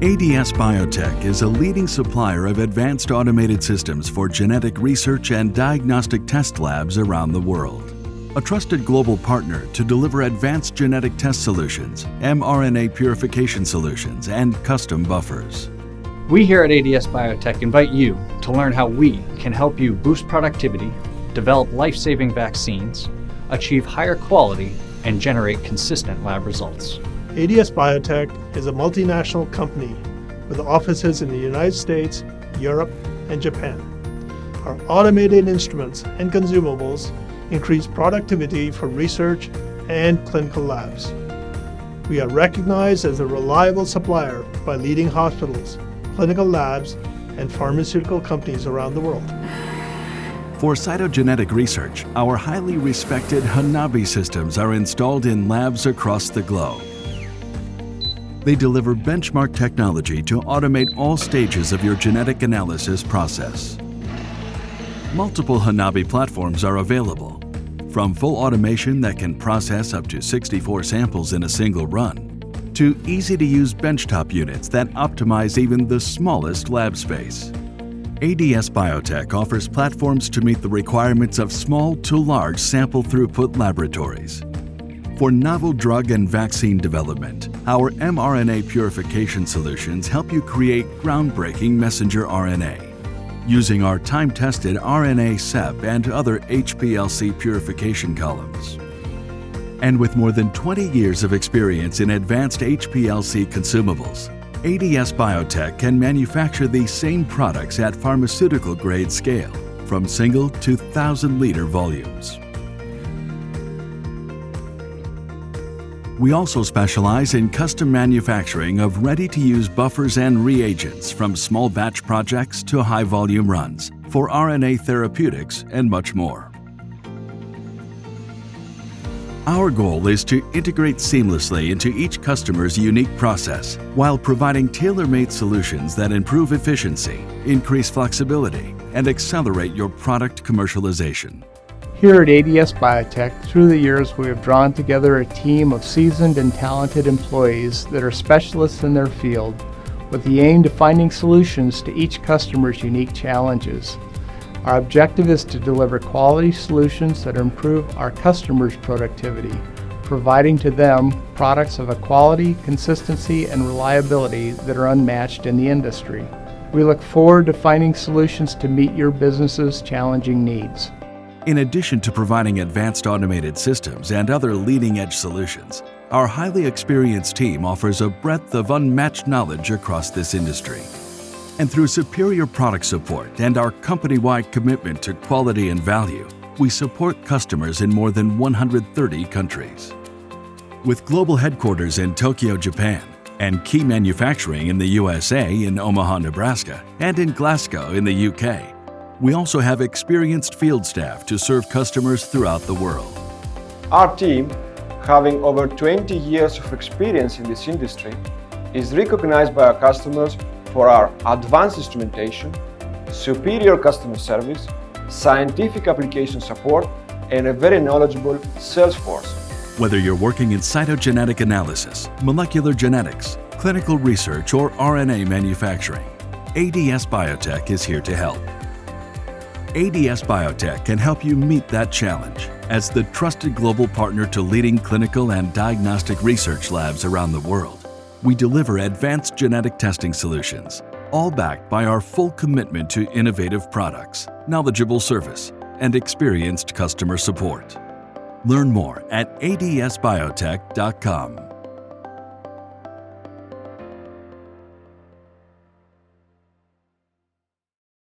ADS Biotec is a leading supplier of advanced automated systems for genetic research and diagnostic test labs around the world. A trusted global partner to deliver advanced genetic test solutions, mRNA purification solutions, and custom buffers. We here at ADS Biotec invite you to learn how we can help you boost productivity, develop life-saving vaccines, achieve higher quality, and generate consistent lab results. ADS Biotec is a multinational company with offices in the United States, Europe, and Japan. Our automated instruments and consumables increase productivity for research and clinical labs. We are recognized as a reliable supplier by leading hospitals, clinical labs, and pharmaceutical companies around the world. For cytogenetic research, our highly respected HANABI systems are installed in labs across the globe. They deliver benchmark technology to automate all stages of your genetic analysis process. Multiple HANABI platforms are available, from full automation that can process up to 64 samples in a single run, to easy-to-use benchtop units that optimize even the smallest lab space. ADS Biotec offers platforms to meet the requirements of small to large sample throughput laboratories. For novel drug and vaccine development, our mRNA purification solutions help you create groundbreaking messenger RNA. Using our time-tested RNA sep and other HPLC purification columns. And with more than 20 years of experience in advanced HPLC consumables, ADS Biotec can manufacture these same products at pharmaceutical-grade scale, from single to 1,000-liter volumes. We also specialize in custom manufacturing of ready-to-use buffers and reagents from small batch projects to high-volume runs for RNA therapeutics and much more. Our goal is to integrate seamlessly into each customer's unique process while providing tailor-made solutions that improve efficiency, increase flexibility, and accelerate your product commercialization. Here at ADS Biotec, through the years we have drawn together a team of seasoned and talented employees that are specialists in their field with the aim to finding solutions to each customer's unique challenges. Our objective is to deliver quality solutions that improve our customers' productivity, providing to them products of a quality, consistency, and reliability that are unmatched in the industry. We look forward to finding solutions to meet your business's challenging needs. In addition to providing advanced automated systems and other leading-edge solutions, our highly experienced team offers a breadth of unmatched knowledge across this industry. And through superior product support and our company-wide commitment to quality and value, we support customers in more than 130 countries. With global headquarters in Tokyo, Japan, and key manufacturing in the USA in Omaha, Nebraska, and in Glasgow in the UK, we also have experienced field staff to serve customers throughout the world. Our team, having over 20 years of experience in this industry, is recognized by our customers for our advanced instrumentation, superior customer service, scientific application support, and a very knowledgeable sales force. Whether you're working in cytogenetic analysis, molecular genetics, clinical research, or RNA manufacturing, ADS Biotec is here to help. ADS Biotec can help you meet that challenge as the trusted global partner to leading clinical and diagnostic research labs around the world. We deliver advanced genetic testing solutions, all backed by our full commitment to innovative products, knowledgeable service, and experienced customer support. Learn more at adsbiotech.com.